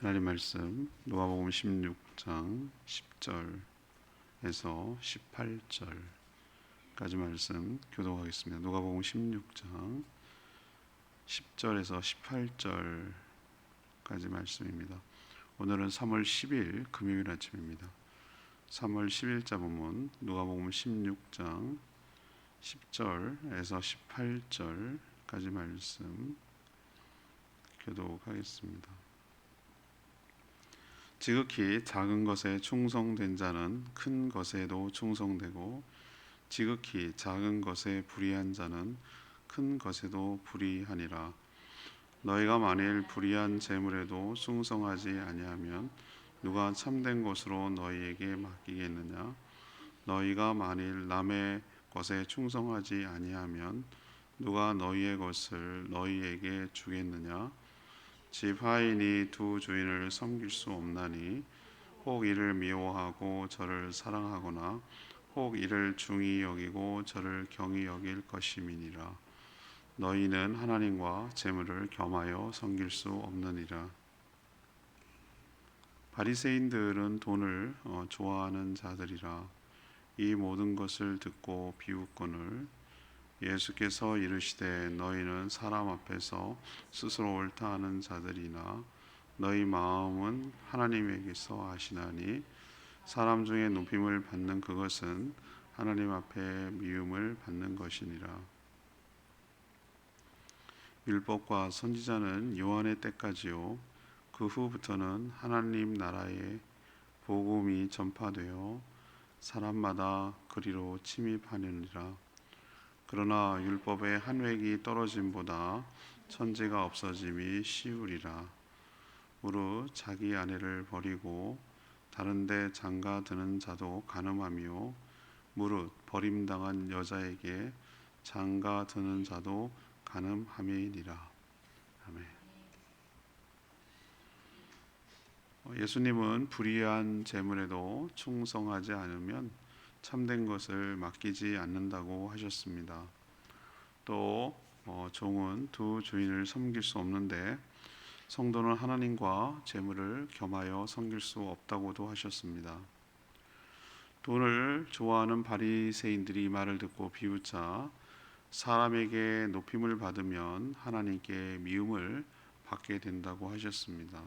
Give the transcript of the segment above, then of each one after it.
하나님 말씀 누가복음 16장 10절에서 18절까지 말씀 교독하겠습니다. 누가복음 16장 10절에서 18절까지 말씀입니다. 오늘은 3월 10일 금요일 아침입니다. 3월 10일자 본문 누가복음 16장 10절에서 18절까지 말씀 교독하겠습니다. 지극히 작은 것에 충성된 자는 큰 것에도 충성되고 지극히 작은 것에 불의한 자는 큰 것에도 불의하니라. 너희가 만일 불의한 재물에도 충성하지 아니하면 누가 참된 것으로 너희에게 맡기겠느냐? 너희가 만일 남의 것에 충성하지 아니하면 누가 너희의 것을 너희에게 주겠느냐? 집 하인이 두 주인을 섬길 수 없나니 혹 이를 미워하고 저를 사랑하거나 혹 이를 중히 여기고 저를 경히 여길 것임이니라. 너희는 하나님과 재물을 겸하여 섬길 수 없느니라. 바리새인들은 돈을 좋아하는 자들이라. 이 모든 것을 듣고 비웃거늘 예수께서 이르시되 너희는 사람 앞에서 스스로 옳다 하는 자들이나 너희 마음은 하나님에게서 아시나니 사람 중에 높임을 받는 그것은 하나님 앞에 미움을 받는 것이니라. 율법과 선지자는 요한의 때까지요 그 후부터는 하나님 나라의 복음이 전파되어 사람마다 그리로 침입하느니라. 그러나 율법의 한 획이 떨어짐보다 천지가 없어짐이 쉬우리라. 무릇 자기 아내를 버리고 다른 데 장가 드는 자도 간음하며 무릇 버림당한 여자에게 장가 드는 자도 간음함이니라. 아멘. 예수님은 불의한 재물에도 충성하지 않으면 참된 것을 맡기지 않는다고 하셨습니다. 또 종은 두 주인을 섬길 수 없는데 성도는 하나님과 재물을 겸하여 섬길 수 없다고도 하셨습니다. 돈을 좋아하는 바리새인들이 이 말을 듣고 비웃자 사람에게 높임을 받으면 하나님께 미움을 받게 된다고 하셨습니다.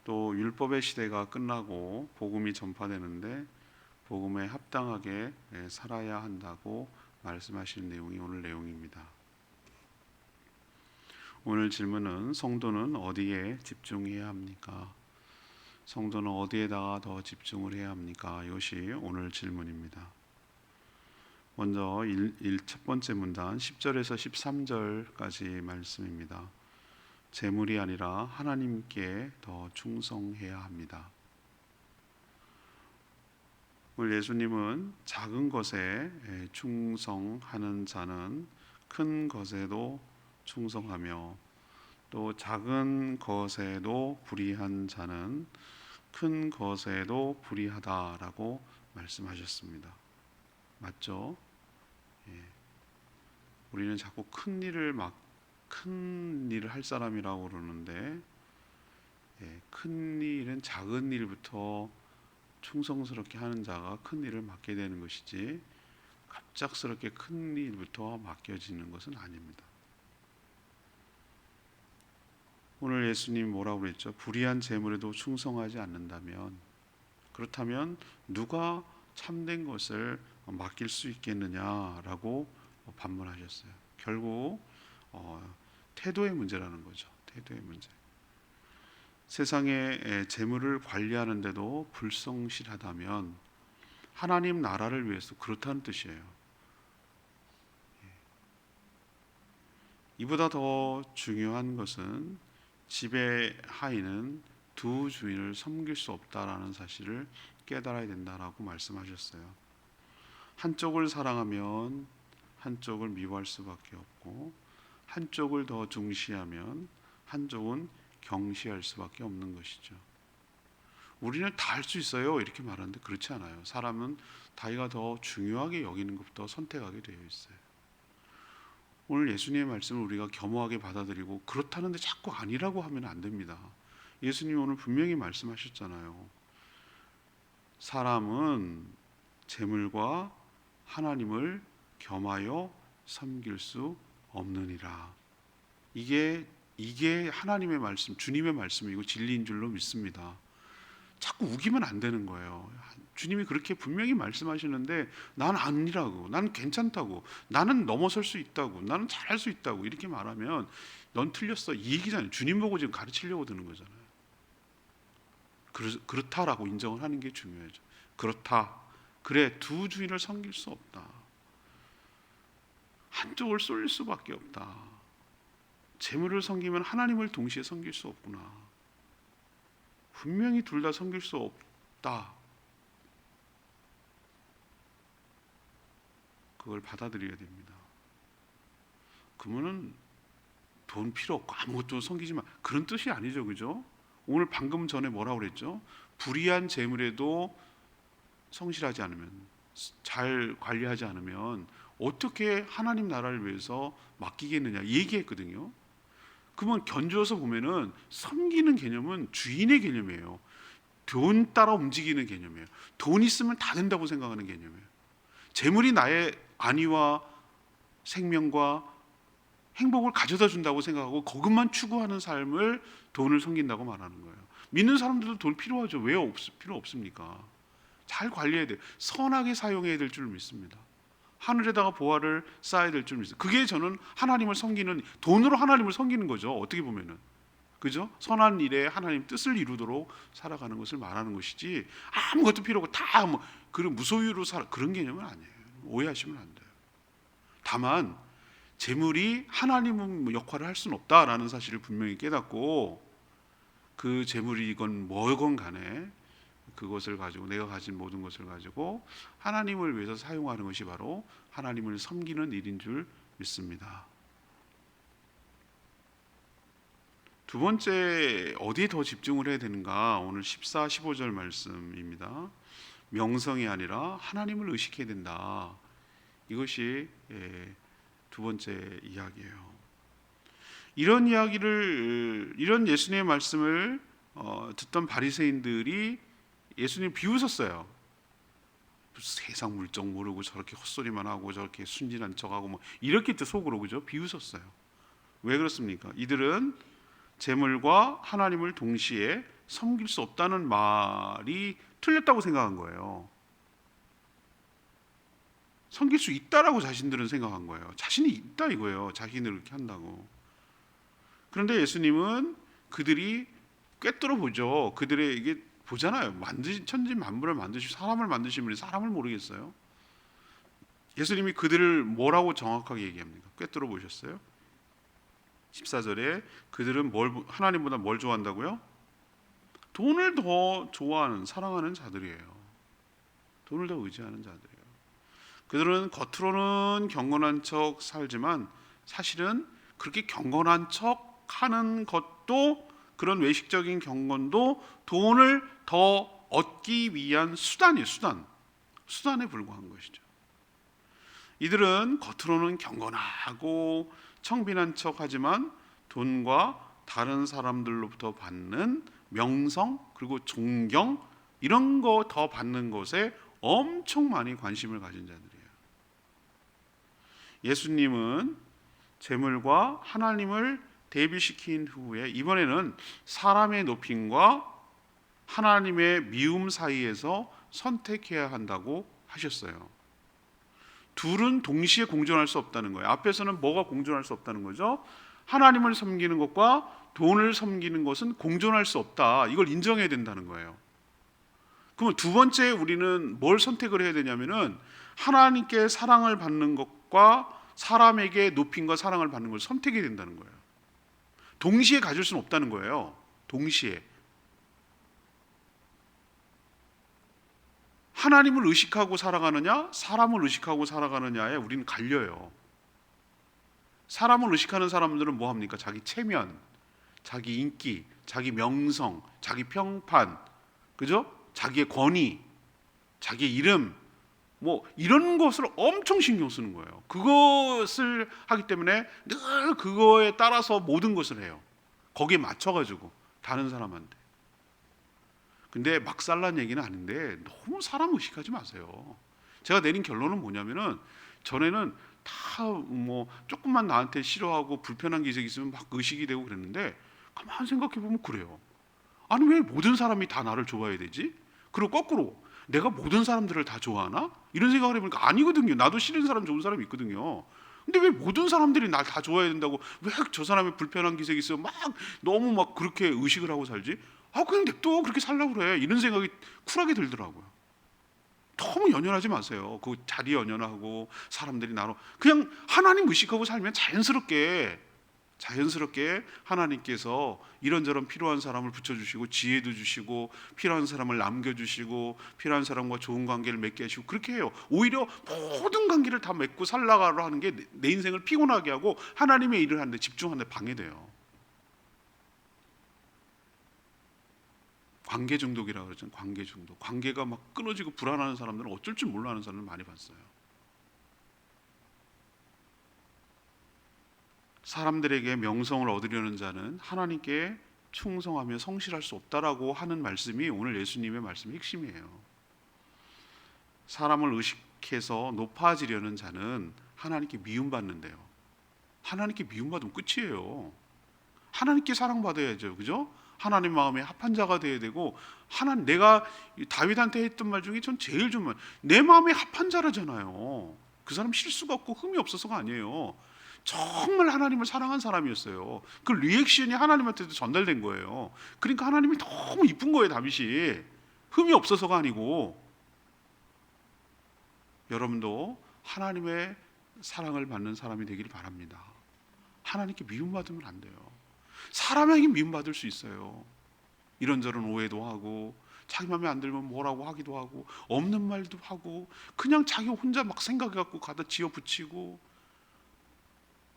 또 율법의 시대가 끝나고 복음이 전파되는데 복음에 합당하게 살아야 한다고 말씀하신 내용이 오늘 내용입니다. 오늘 질문은 성도는 어디에 집중해야 합니까? 성도는 어디에다가 더 집중을 해야 합니까? 이것이 오늘 질문입니다. 먼저 첫 번째 문단 10절에서 13절까지 말씀입니다. 재물이 아니라 하나님께 더 충성해야 합니다. 오늘 예수님은 작은 것에 충성하는 자는 큰 것에도 충성하며 또 작은 것에도 불의한 자는 큰 것에도 불의하다라고 말씀하셨습니다. 맞죠? 예. 우리는 자꾸 큰 일을 할 사람이라고 그러는데 큰 일은 작은 일부터 충성스럽게 하는 자가 큰 일을 맡게 되는 것이지 갑작스럽게 큰 일부터 맡겨지는 것은 아닙니다. 오늘 예수님 뭐라고 그랬죠? 불의한 재물에도 충성하지 않는다면 그렇다면 누가 참된 것을 맡길 수 있겠느냐라고 반문하셨어요. 결국 태도의 문제라는 거죠. 태도의 문제. 세상의 재물을 관리하는데도 불성실하다면 하나님 나라를 위해서 그렇다는 뜻이에요. 이보다 더 중요한 것은 집의 하인은 두 주인을 섬길 수 없다라는 사실을 깨달아야 된다라고 말씀하셨어요. 한쪽을 사랑하면 한쪽을 미워할 수밖에 없고 한쪽을 더 중시하면 한쪽은 경시할 수밖에 없는 것이죠. 우리는 다 할 수 있어요 이렇게 말하는데 그렇지 않아요. 사람은 자기가 더 중요하게 여기는 것부터 선택하게 되어 있어요. 오늘 예수님의 말씀을 우리가 겸허하게 받아들이고 그렇다는데 자꾸 아니라고 하면 안 됩니다. 예수님이 오늘 분명히 말씀하셨잖아요. 사람은 재물과 하나님을 겸하여 섬길 수 없느니라. 이게 하나님의 말씀, 주님의 말씀이고 진리인 줄로 믿습니다. 자꾸 우기면 안 되는 거예요. 주님이 그렇게 분명히 말씀하시는데 난 아니라고, 난 괜찮다고, 나는 넘어설 수 있다고, 나는 잘할 수 있다고 이렇게 말하면 넌 틀렸어 이 얘기잖아요. 주님 보고 지금 가르치려고 드는 거잖아요. 그렇다라고 인정을 하는 게 중요하죠. 그렇다. 그래, 두 주인을 섬길 수 없다. 한쪽을 쏠릴 수밖에 없다. 재물을 섬기면 하나님을 동시에 섬길 수 없구나. 분명히 둘 다 섬길 수 없다. 그걸 받아들여야 됩니다. 그러면은 돈 필요 없고 아무것도 섬기지 마. 그런 뜻이 아니죠, 그죠? 오늘 방금 전에 뭐라고 그랬죠? 불의한 재물에도 성실하지 않으면, 잘 관리하지 않으면 어떻게 하나님 나라를 위해서 맡기겠느냐 얘기했거든요. 그러면 견주어서 보면은 섬기는 개념은 주인의 개념이에요. 돈 따라 움직이는 개념이에요. 돈 있으면 다 된다고 생각하는 개념이에요. 재물이 나의 안위와 생명과 행복을 가져다 준다고 생각하고 그것만 추구하는 삶을 돈을 섬긴다고 말하는 거예요. 믿는 사람들도 돈 필요하죠. 왜 필요 없습니까? 잘 관리해야 돼요. 선하게 사용해야 될 줄 믿습니다. 하늘에다가 보화를 쌓아야 될 줄 믿습니다. 그게 저는 하나님을 섬기는, 돈으로 하나님을 섬기는 거죠. 어떻게 보면은, 그죠? 선한 일에 하나님 뜻을 이루도록 살아가는 것을 말하는 것이지 아무것도 필요 없고 다 그런 무소유로 살아, 그런 개념은 아니에요. 오해하시면 안 돼요. 다만 재물이 하나님 역할을 할 수는 없다라는 사실을 분명히 깨닫고, 그 재물이건 뭐건 간에 그것을 가지고, 내가 가진 모든 것을 가지고 하나님을 위해서 사용하는 것이 바로 하나님을 섬기는 일인 줄 믿습니다. 두 번째, 어디에 더 집중을 해야 되는가? 오늘 14, 15절 말씀입니다. 명성이 아니라 하나님을 의식해야 된다. 이것이 두 번째 이야기예요. 이런 예수님의 말씀을 듣던 바리새인들이 예수님 비웃었어요. 세상 물정 모르고 저렇게 헛소리만 하고 저렇게 순진한 척하고 뭐 이렇게 또 속으로, 그죠? 비웃었어요. 왜 그렇습니까? 이들은 재물과 하나님을 동시에 섬길 수 없다는 말이 틀렸다고 생각한 거예요. 섬길 수 있다라고 자신들은 생각한 거예요. 자신이 있다 이거예요. 자신을 그렇게 한다고. 그런데 예수님은 그들이 꿰뚫어 보죠. 그들의 이게 보잖아요. 천지 만물을 만드시고 사람을 만드신 분이 사람을 모르겠어요? 예수님이 그들을 뭐라고 정확하게 얘기합니까? 꿰뚫어 보셨어요? 14절에 그들은 하나님보다 뭘 좋아한다고요? 돈을 더 좋아하는, 사랑하는 자들이에요. 돈을 더 의지하는 자들이에요. 그들은 겉으로는 경건한 척 살지만 사실은 그렇게 경건한 척 하는 것도, 그런 외식적인 경건도 돈을 더 얻기 위한 수단이에요. 수단에 불과한 것이죠. 이들은 겉으로는 경건하고 청빈한 척 하지만 돈과 다른 사람들로부터 받는 명성 그리고 존경, 이런 거 더 받는 것에 엄청 많이 관심을 가진 자들이에요. 예수님은 재물과 하나님을 대비시킨 후에 이번에는 사람의 높임과 하나님의 미움 사이에서 선택해야 한다고 하셨어요. 둘은 동시에 공존할 수 없다는 거예요. 앞에서는 뭐가 공존할 수 없다는 거죠? 하나님을 섬기는 것과 돈을 섬기는 것은 공존할 수 없다. 이걸 인정해야 된다는 거예요. 그러면 두 번째 우리는 뭘 선택을 해야 되냐면은 하나님께 사랑을 받는 것과 사람에게 높임과 사랑을 받는 걸 선택해야 된다는 거예요. 동시에 가질 수는 없다는 거예요. 동시에. 하나님을 의식하고 살아가느냐, 사람을 의식하고 살아가느냐에 우리는 갈려요. 사람을 의식하는 사람들은 뭐 합니까? 자기 체면, 자기 인기, 자기 명성, 자기 평판, 그죠? 자기의 권위, 자기의 이름, 뭐 이런 것을 엄청 신경 쓰는 거예요. 그것을 하기 때문에 늘 그거에 따라서 모든 것을 해요. 거기에 맞춰가지고 다른 사람한테. 근데 막 살란 얘기는 아닌데 너무 사람 의식하지 마세요. 제가 내린 결론은 뭐냐면은, 전에는 다 뭐 조금만 나한테 싫어하고 불편한 기색이 있으면 막 의식이 되고 그랬는데, 가만 생각해 보면 그래요. 아니, 왜 모든 사람이 다 나를 좋아해야 되지? 그리고 거꾸로 내가 모든 사람들을 다 좋아하나? 이런 생각을 해보니까 아니거든요. 나도 싫은 사람, 좋은 사람이 있거든요. 근데 왜 모든 사람들이 날 다 좋아해야 된다고, 왜 저 사람이 불편한 기색이 있어 막 너무 막 그렇게 의식을 하고 살지? 아, 그냥 냅둬, 그렇게 살려고 그래. 이런 생각이 쿨하게 들더라고요. 너무 연연하지 마세요. 그 자리 연연하고 사람들이 나로, 그냥 하나님 의식하고 살면 자연스럽게 하나님께서 이런저런 필요한 사람을 붙여주시고, 지혜도 주시고, 필요한 사람을 남겨주시고, 필요한 사람과 좋은 관계를 맺게 하시고, 그렇게 해요. 오히려 모든 관계를 다 맺고 살라가려 하는 게 내 인생을 피곤하게 하고 하나님의 일을 하는데 집중하는데 방해돼요. 관계 중독이라고 그러잖아요. 관계 중독. 관계가 막 끊어지고 불안하는 사람들은 어쩔 줄 몰라 하는 사람을 많이 봤어요. 사람들에게 명성을 얻으려는 자는 하나님께 충성하며 성실할 수 없다라고 하는 말씀이 오늘 예수님의 말씀의 핵심이에요. 사람을 의식해서 높아지려는 자는 하나님께 미움받는데요. 하나님께 미움받으면 끝이에요. 하나님께 사랑받아야죠. 그죠? 하나님 마음에 합한 자가 돼야 되고, 내가 다윗한테 했던 말 중에 전 제일 좋은 말, 내 마음에 합한 자라잖아요. 그 사람 실수가 없고 흠이 없어서가 아니에요. 정말 하나님을 사랑한 사람이었어요. 그 리액션이 하나님한테도 전달된 거예요. 그러니까 하나님이 너무 이쁜 거예요, 다윗이. 흠이 없어서가 아니고. 여러분도 하나님의 사랑을 받는 사람이 되길 바랍니다. 하나님께 미움받으면 안 돼요. 사람에게 미움받을 수 있어요. 이런저런 오해도 하고, 자기 마음에 안 들면 뭐라고 하기도 하고, 없는 말도 하고, 그냥 자기 혼자 막 생각해갖고 가다 지어붙이고,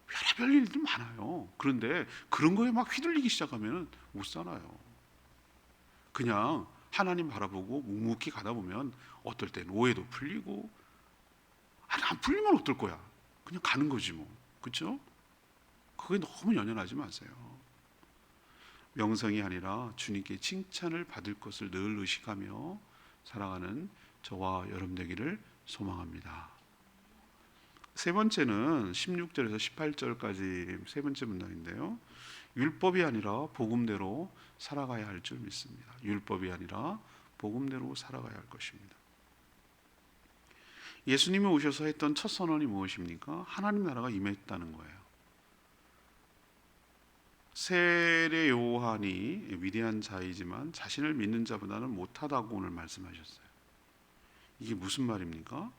별의별 일들 많아요. 그런데 그런 거에 막 휘둘리기 시작하면 못 살아요. 그냥 하나님 바라보고 묵묵히 가다 보면 어떨 땐 오해도 풀리고, 아니, 안 풀리면 어떨 거야. 그냥 가는 거지 뭐. 그렇죠? 그게 너무 연연하지 마세요. 명성이 아니라 주님께 칭찬을 받을 것을 늘 의식하며 살아가는 저와 여러분 되기를 소망합니다. 세 번째는 16절에서 18절까지 세 번째 문장인데요. 율법이 아니라 복음대로 살아가야 할 줄 믿습니다. 율법이 아니라 복음대로 살아가야 할 것입니다. 예수님이 오셔서 했던 첫 선언이 무엇입니까? 하나님 나라가 임했다는 거예요. 세례 요한이 위대한 자이지만 자신을 믿는 자보다는 못하다고 오늘 말씀하셨어요. 이게 무슨 말입니까?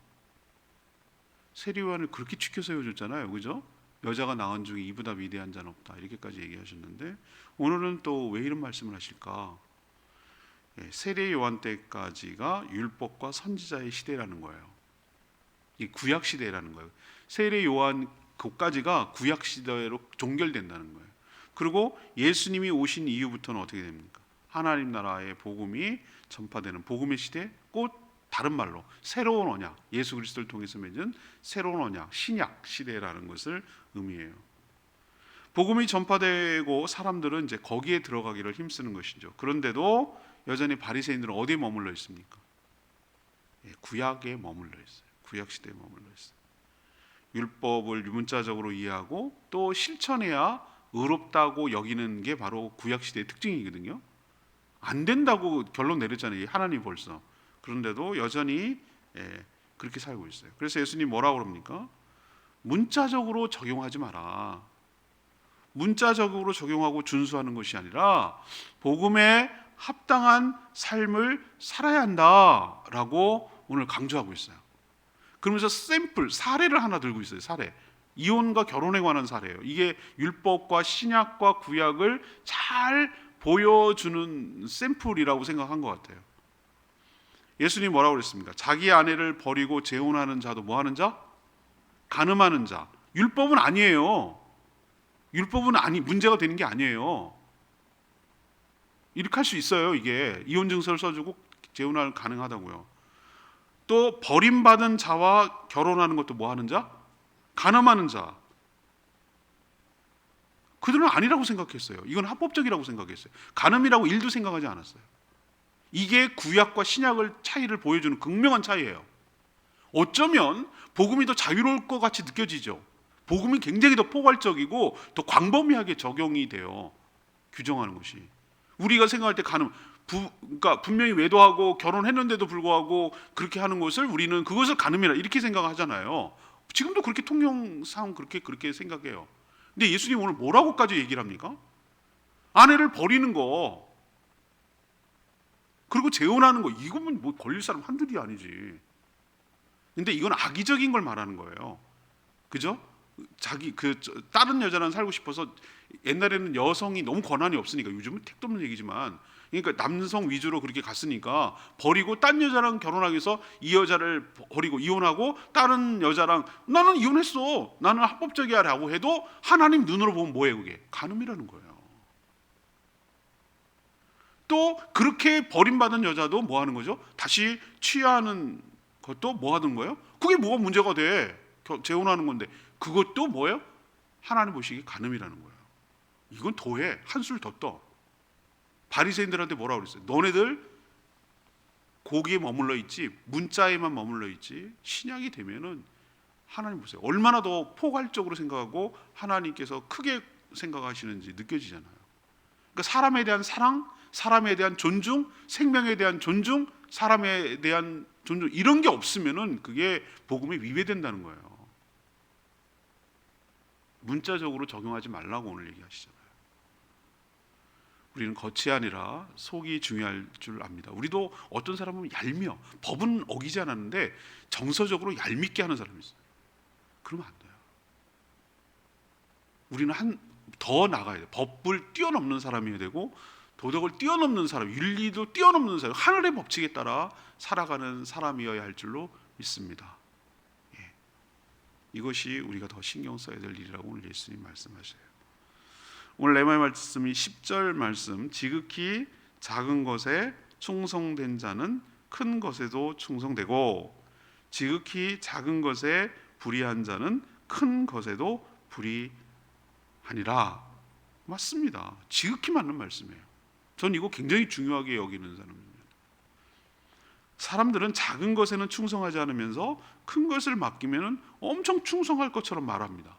세례 요한을 그렇게 치켜 세워줬잖아요, 그죠? 여자가 낳은 중에 이보다 위대한 자는 없다, 이렇게까지 얘기하셨는데, 오늘은 또 왜 이런 말씀을 하실까? 세례 요한 때까지가 율법과 선지자의 시대라는 거예요. 이 구약 시대라는 거예요. 세례 요한 그까지가 구약 시대로 종결된다는 거예요. 그리고 예수님이 오신 이후부터는 어떻게 됩니까? 하나님 나라의 복음이 전파되는 복음의 시대, 곧 다른 말로 새로운 언약, 예수 그리스도를 통해서 맺은 새로운 언약, 신약 시대라는 것을 의미해요. 복음이 전파되고 사람들은 이제 거기에 들어가기를 힘쓰는 것이죠. 그런데도 여전히 바리새인들은 어디에 머물러 있습니까? 구약에 머물러 있어요. 구약 시대에 머물러 있어요. 율법을 문자적으로 이해하고 또 실천해야 의롭다고 여기는 게 바로 구약 시대의 특징이거든요. 안 된다고 결론 내렸잖아요, 하나님 벌써. 그런데도 여전히 그렇게 살고 있어요. 그래서 예수님 뭐라고 그럽니까? 문자적으로 적용하지 마라. 문자적으로 적용하고 준수하는 것이 아니라 복음에 합당한 삶을 살아야 한다라고 오늘 강조하고 있어요. 그러면서 샘플, 사례를 하나 들고 있어요. 사례. 이혼과 결혼에 관한 사례예요. 이게 율법과 신약과 구약을 잘 보여주는 샘플이라고 생각한 것 같아요. 예수님이 뭐라고 그랬습니까? 자기 아내를 버리고 재혼하는 자도 뭐 하는 자? 간음하는 자. 율법은 아니에요. 율법은 문제가 되는 게 아니에요. 이렇게 할 수 있어요. 이게 이혼 증서를 써주고 재혼하는 가능하다고요. 또 버림받은 자와 결혼하는 것도 뭐 하는 자? 간음하는 자. 그들은 아니라고 생각했어요. 이건 합법적이라고 생각했어요. 간음이라고 일도 생각하지 않았어요. 이게 구약과 신약을 차이를 보여주는 극명한 차이예요. 어쩌면 복음이 더 자유로울 것 같이 느껴지죠. 복음이 굉장히 더 포괄적이고 더 광범위하게 적용이 돼요. 규정하는 것이. 우리가 생각할 때 간음, 그러니까 분명히 외도하고 결혼했는데도 불구하고 그렇게 하는 것을 우리는 그것을 간음이라 이렇게 생각하잖아요. 지금도 그렇게 통용상 그렇게 생각해요. 근데 예수님 오늘 뭐라고까지 얘기를 합니까? 아내를 버리는 거, 그리고 재혼하는 거, 이거면 뭐 걸릴 사람 한둘이 아니지. 근데 이건 악의적인 걸 말하는 거예요. 그죠? 자기 다른 여자랑 살고 싶어서, 옛날에는 여성이 너무 권한이 없으니까, 요즘은 택도 없는 얘기지만, 그러니까 남성 위주로 그렇게 갔으니까 버리고 딴 여자랑 결혼하기 위해서 이 여자를 버리고 이혼하고 다른 여자랑, 나는 이혼했어, 나는 합법적이야 라고 해도 하나님 눈으로 보면 뭐예요? 그게 간음이라는 거예요. 또 그렇게 버림받은 여자도 뭐 하는 거죠? 다시 취하는 것도 뭐 하는 거예요? 그게 뭐가 문제가 돼? 재혼하는 건데 그것도 뭐예요? 하나님 보시기에 간음이라는 거예요. 이건 더해, 한술 더 떠. 바리새인들한테 뭐라고 그랬어요? 너네들 거기에 머물러 있지, 문자에만 머물러 있지, 신약이 되면은 하나님 보세요. 얼마나 더 포괄적으로 생각하고 하나님께서 크게 생각하시는지 느껴지잖아요. 그러니까 사람에 대한 사랑, 사람에 대한 존중, 생명에 대한 존중, 사람에 대한 존중, 이런 게 없으면은 그게 복음에 위배된다는 거예요. 문자적으로 적용하지 말라고 오늘 얘기하시잖아요. 우리는 겉이 아니라 속이 중요할 줄 압니다. 우리도 어떤 사람은 얄미워, 법은 어기지 않았는데 정서적으로 얄밉게 하는 사람이 있어요. 그러면 안 돼요. 우리는 더 나가야 돼요. 법을 뛰어넘는 사람이어야 되고, 도덕을 뛰어넘는 사람, 윤리도 뛰어넘는 사람, 하늘의 법칙에 따라 살아가는 사람이어야 할 줄로 믿습니다. 예. 이것이 우리가 더 신경 써야 될 일이라고 오늘 예수님 말씀하셔요. 오늘 레마의 말씀이 10절 말씀, 지극히 작은 것에 충성된 자는 큰 것에도 충성되고 지극히 작은 것에 불의한 자는 큰 것에도 불의하니라. 맞습니다. 지극히 맞는 말씀이에요. 전 이거 굉장히 중요하게 여기는 사람입니다. 사람들은 작은 것에는 충성하지 않으면서 큰 것을 맡기면 엄청 충성할 것처럼 말합니다.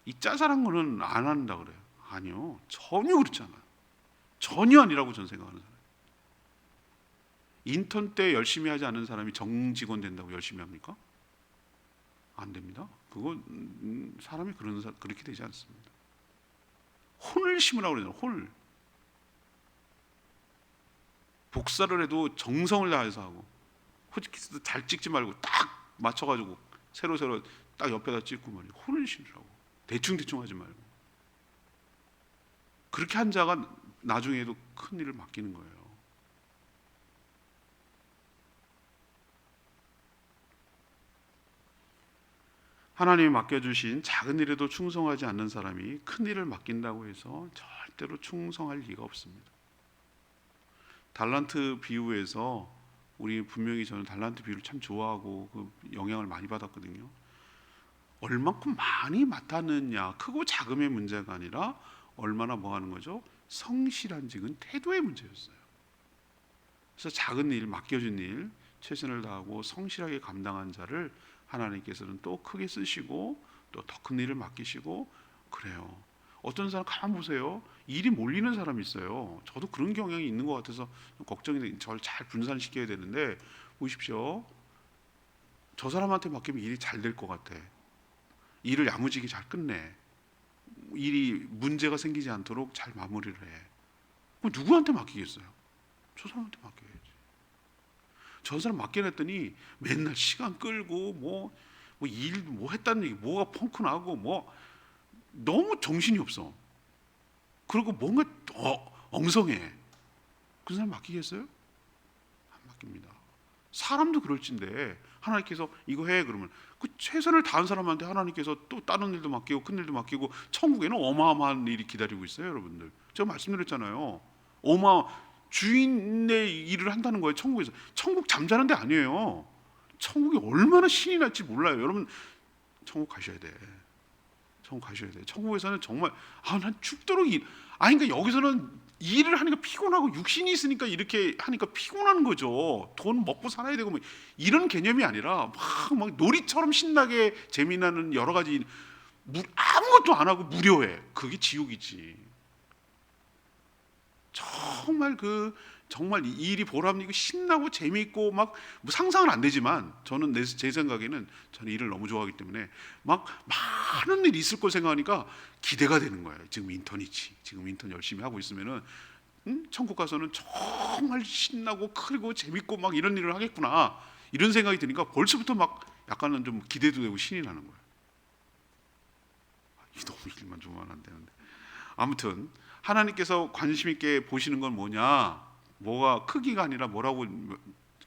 이 짜잘한 거는 안 한다 그래요. 아니요, 전혀 그렇지 않아요. 전혀 아니라고 저는 생각하는 사람이에요. 인턴 때 열심히 하지 않은 사람이 정직원 된다고 열심히 합니까? 안 됩니다. 그건 사람이 그렇게 되지 않습니다. 혼을 심으라고 그러잖아요. 혼을. 복사를 해도 정성을 다해서 하고, 호치키스도 잘 찍지 말고 딱 맞춰가지고 새로 딱 옆에다 찍고 말이에요. 혼을 심으라고. 대충 하지 말고. 그렇게 한 자가 나중에도 큰 일을 맡기는 거예요. 하나님이 맡겨주신 작은 일에도 충성하지 않는 사람이 큰 일을 맡긴다고 해서 절대로 충성할 리가 없습니다. 달란트 비유에서, 우리 분명히 저는 달란트 비유를 참 좋아하고 그 영향을 많이 받았거든요. 얼만큼 많이 맡았느냐, 크고 작음의 문제가 아니라 얼마나 뭐 하는 거죠? 성실한지는 태도의 문제였어요. 그래서 작은 일, 맡겨진 일 최선을 다하고 성실하게 감당한 자를 하나님께서는 또 크게 쓰시고 또 더 큰 일을 맡기시고 그래요. 어떤 사람 가만 보세요. 일이 몰리는 사람이 있어요. 저도 그런 경향이 있는 것 같아서 걱정이 돼. 저를 잘 분산시켜야 되는데, 보십시오. 저 사람한테 맡기면 일이 잘 될 것 같아. 일을 야무지게 잘 끝내. 일이 문제가 생기지 않도록 잘 마무리를 해. 그럼 누구한테 맡기겠어요? 저 사람한테 맡겨야지. 저 사람 맡겨냈더니 맨날 시간 끌고 뭐 일 뭐 했다는 얘기, 뭐가 펑크 나고 뭐 너무 정신이 없어. 그리고 뭔가 엉성해. 그 사람 맡기겠어요? 안 맡깁니다. 사람도 그럴진데 하나님께서 이거 해 그러면 그 최선을 다한 사람한테 하나님께서 또 다른 일도 맡기고 큰 일도 맡기고, 천국에는 어마어마한 일이 기다리고 있어요, 여러분들. 제가 말씀드렸잖아요. 주인의 일을 한다는 거예요, 천국에서. 천국 잠자는 데 아니에요. 천국이 얼마나 신이 날지 몰라요. 여러분, 천국 가셔야 돼. 천국 가셔야 돼요. 천국에서는 정말 난 죽도록 그러니까 여기서는 일을 하니까 피곤하고 육신이 있으니까 이렇게 하니까 피곤한 거죠. 돈 먹고 살아야 되고 뭐 이런 개념이 아니라 막 놀이처럼 신나게 재미나는 여러 가지 아무것도 안 하고 무료해. 그게 지옥이지. 정말 정말 이 일이 보람이고 신나고 재미있고 막 상상은 안 되지만 저는 제 생각에는 저는 일을 너무 좋아하기 때문에 막 많은 일이 있을 걸 생각하니까 기대가 되는 거예요. 지금 인턴이지. 지금 인턴 열심히 하고 있으면은 천국 가서는 정말 신나고 크고 재밌고 막 이런 일을 하겠구나 이런 생각이 드니까 벌써부터 막 약간은 좀 기대도 되고 신이 나는 거예요. 너무 일만 좀 하면 안 되는데. 아무튼 하나님께서 관심 있게 보시는 건 뭐가 크기가 아니라 뭐라고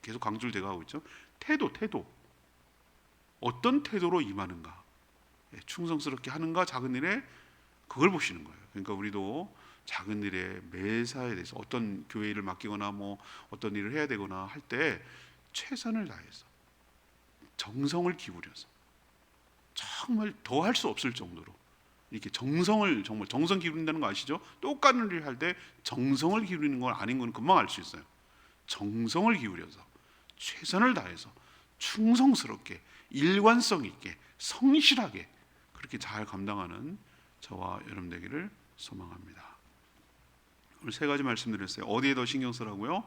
계속 강조를 제가 하고 있죠. 태도. 어떤 태도로 임하는가, 충성스럽게 하는가, 작은 일에 그걸 보시는 거예요. 그러니까 우리도 작은 일에 매사에 대해서 어떤 교회 일을 맡기거나 뭐 어떤 일을 해야 되거나 할 때 최선을 다해서 정성을 기울여서 정말 더 할 수 없을 정도로 이렇게 정말 정성 기울인다는 거 아시죠? 똑같은 일을 할 때 정성을 기울이는 건 아닌 건 금방 알 수 있어요. 정성을 기울여서 최선을 다해서 충성스럽게 일관성 있게 성실하게 그렇게 잘 감당하는 저와 여러분 되기를 소망합니다. 오늘 세 가지 말씀드렸어요. 어디에 더 신경 쓰라고요?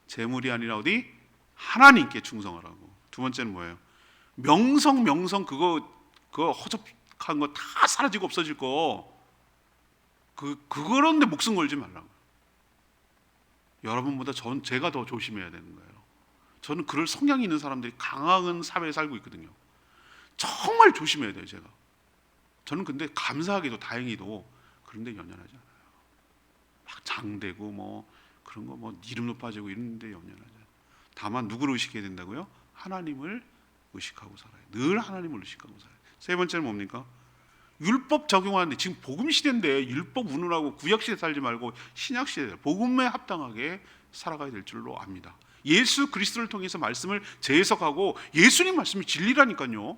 재물이 아니라 어디? 하나님께 충성하라고. 두 번째는 뭐예요? 명성 그거 허접한 거 다 사라지고 없어질 거 그런데 목숨 걸지 말라고. 여러분보다 제가 더 조심해야 되는 거예요. 저는 그럴 성향이 있는 사람들이 강한 사회에 살고 있거든요. 정말 조심해야 돼요. 저는 근데 감사하게도 다행히도 그런데 연연하지 않아요. 막 장대고 뭐 그런 거 뭐 이름 높아지고 이런데 연연하지 않아요. 다만 누구를 의식해야 된다고요? 하나님을 의식하고 살아요. 늘 하나님을 의식하고 살아요. 세 번째는 뭡니까? 율법 적용하는데 지금 복음 시대인데 율법 운운하고 구약 시대 살지 말고 신약 시대 복음에 합당하게 살아가야 될 줄로 압니다. 예수 그리스도를 통해서 말씀을 재해석하고 예수님 말씀이 진리라니까요.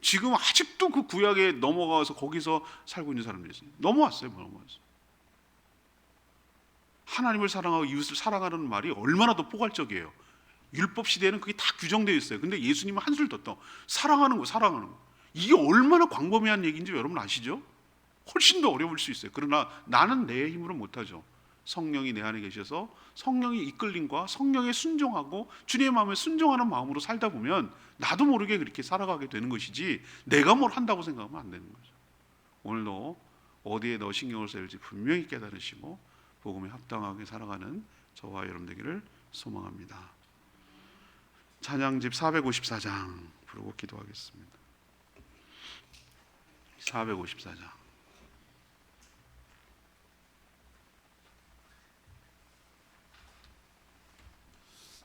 지금 아직도 그 구약에 넘어가서 거기서 살고 있는 사람들이 있어요. 넘어왔어요. 하나님을 사랑하고 이웃을 사랑하는 말이 얼마나 더 포괄적이에요. 율법 시대에는 그게 다 규정되어 있어요. 근데 예수님은 한술 더 사랑하는 거. 이게 얼마나 광범위한 얘기인지 여러분 아시죠? 훨씬 더 어려울 수 있어요. 그러나 나는 내 힘으로 못하죠. 성령이 내 안에 계셔서 성령의 이끌림과 성령에 순종하고 주님의 마음에 순종하는 마음으로 살다 보면 나도 모르게 그렇게 살아가게 되는 것이지 내가 뭘 한다고 생각하면 안 되는 거죠. 오늘도 어디에 더 신경을 써야 할지 분명히 깨달으시고 복음에 합당하게 살아가는 저와 여러분 되기를 소망합니다. 찬양집 454장 부르고 기도하겠습니다. 454장.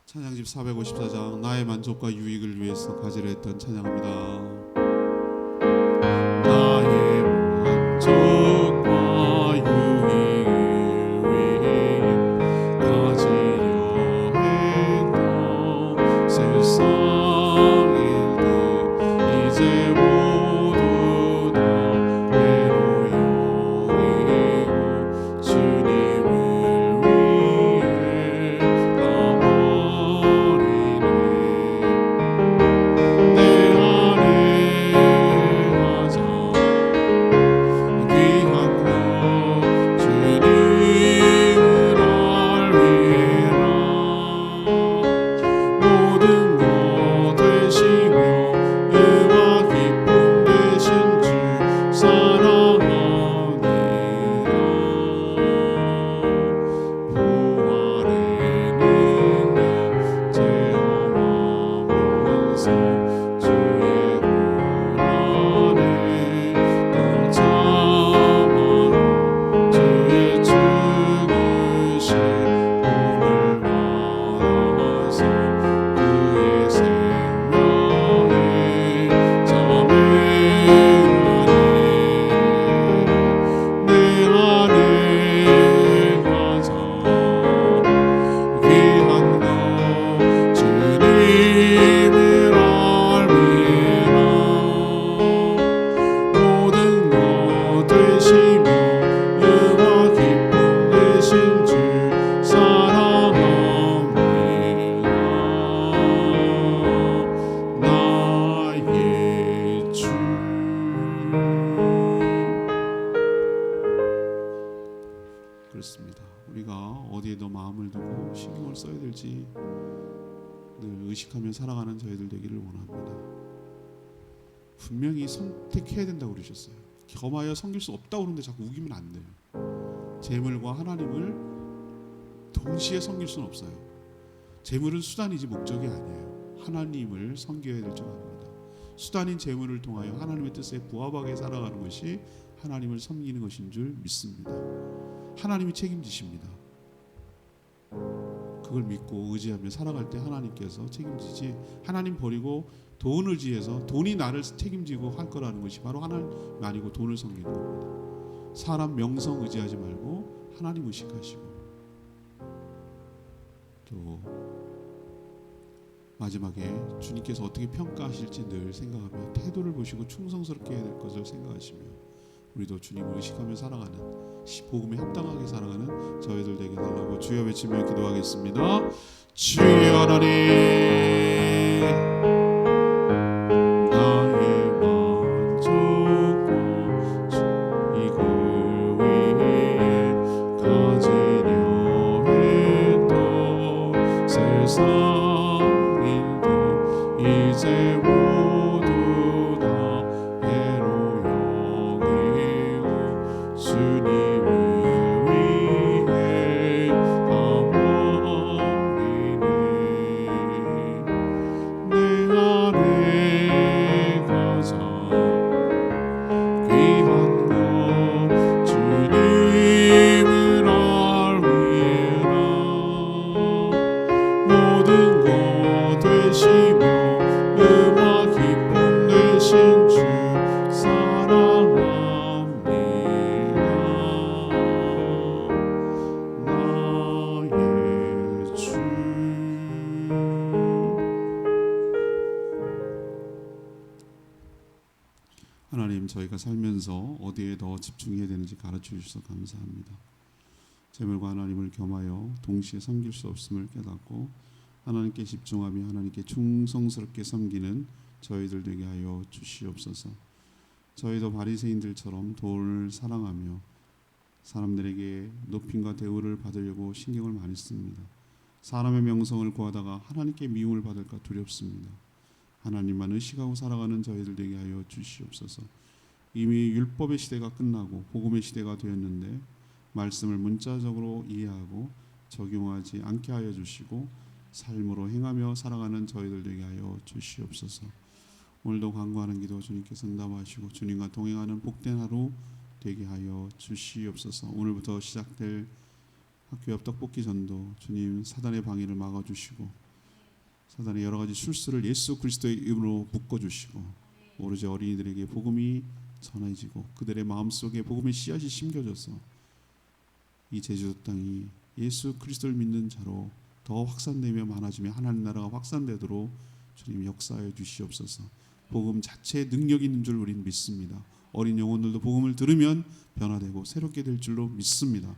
찬양집 454장 나의 만족과 유익을 위해서 가지려 했던 찬양합니다. 나의 만족과 유익을 위해 가지려 했던 세상 일들 이제 모두 다 외로 여기고 주님을 위해 다 버리네. 내 안에 어디에 더 마음을 두고 신경을 써야 될지 늘 의식하며 살아가는 저희들 되기를 원합니다. 분명히 선택해야 된다고 그러셨어요. 겸하여 섬길 수 없다고 그러는데 자꾸 우기면 안 돼요. 재물과 하나님을 동시에 섬길 수는 없어요. 재물은 수단이지 목적이 아니에요. 하나님을 섬겨야 될 줄 압니다. 수단인 재물을 통하여 하나님의 뜻에 부합하게 살아가는 것이 하나님을 섬기는 것인 줄 믿습니다. 하나님이 책임지십니다. 그걸 믿고 의지하며 살아갈 때 하나님께서 책임지지, 하나님 버리고 돈을 의지해서 돈이 나를 책임지고 할 거라는 것이 바로 하나님 아니고 돈을 섬기는 겁니다. 사람 명성 의지하지 말고 하나님 의식하시고, 또 마지막에 주님께서 어떻게 평가하실지 늘 생각하며 태도를 보시고 충성스럽게 해야 될 것을 생각하시며 우리도 주님을 의식하며 살아가는, 복음에 합당하게 살아가는 저희들 되게 달라고 주여 외치며 기도하겠습니다. 주여 하나님, 나의 만족과 이걸 위해 가지려 했던 세상 일들 이제 모두 다 해로 여기고 주님을 위해 다 버리네. 내 안에 가장 귀한 것 주님을 알위해라. 모든 것 되시며 음악 기쁨 되신 주 사랑합니다. 나의 주. 하나님, 저희가 살면서 어디에 더 집중해야 되는지 가르쳐 주셔서 감사합니다. 재물과 하나님을 겸하여 동시에 섬길 수 없음을 깨닫고 하나님께 집중하며 하나님께 충성스럽게 섬기는 저희들 되게 하여 주시옵소서. 저희도 바리새인들처럼 돈을 사랑하며 사람들에게 높임과 대우를 받으려고 신경을 많이 씁니다. 사람의 명성을 구하다가 하나님께 미움을 받을까 두렵습니다. 하나님만 의식하고 살아가는 저희들 되게 하여 주시옵소서. 이미 율법의 시대가 끝나고 복음의 시대가 되었는데 말씀을 문자적으로 이해하고 적용하지 않게 하여 주시고 삶으로 행하며 살아가는 저희들 되게 하여 주시옵소서. 오늘도 간구하는 기도 주님께서 응답하시고 주님과 동행하는 복된 하루 되게 하여 주시옵소서. 오늘부터 시작될 학교 옆 떡볶이 전도 주님 사단의 방해를 막아주시고 사단의 여러 가지 술수를 예수 그리스도의 이름으로 묶어주시고 오로지 어린이들에게 복음이 전해지고 그들의 마음속에 복음의 씨앗이 심겨져서 이 제주도 땅이 예수 그리스도를 믿는 자로 더 확산되며 많아지며 하나님 나라가 확산되도록 주님 역사하여 주시옵소서. 복음 자체에 능력이 있는 줄 우리는 믿습니다. 어린 영혼들도 복음을 들으면 변화되고 새롭게 될 줄로 믿습니다.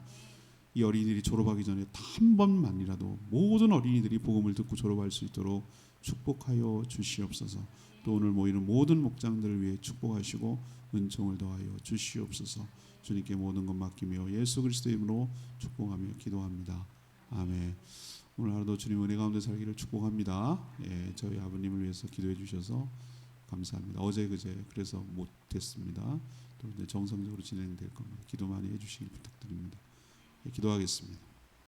이 어린이들이 졸업하기 전에 한 번만이라도 모든 어린이들이 복음을 듣고 졸업할 수 있도록 축복하여 주시옵소서. 또 오늘 모이는 모든 목장들을 위해 축복하시고 은총을 더하여 주시옵소서. 주님께 모든 것 맡기며 예수 그리스도의 이름으로 축복하며 기도합니다. 아멘. 오늘 하루도 주님 은혜 가운데 살기를 축복합니다. 저희 아버님을 위해서 기도해 주셔서 감사합니다. 어제 그제 그래서 못했습니다. 또 이제 정상적으로 진행될 겁니다. 기도 많이 해주시길 부탁드립니다. 기도하겠습니다.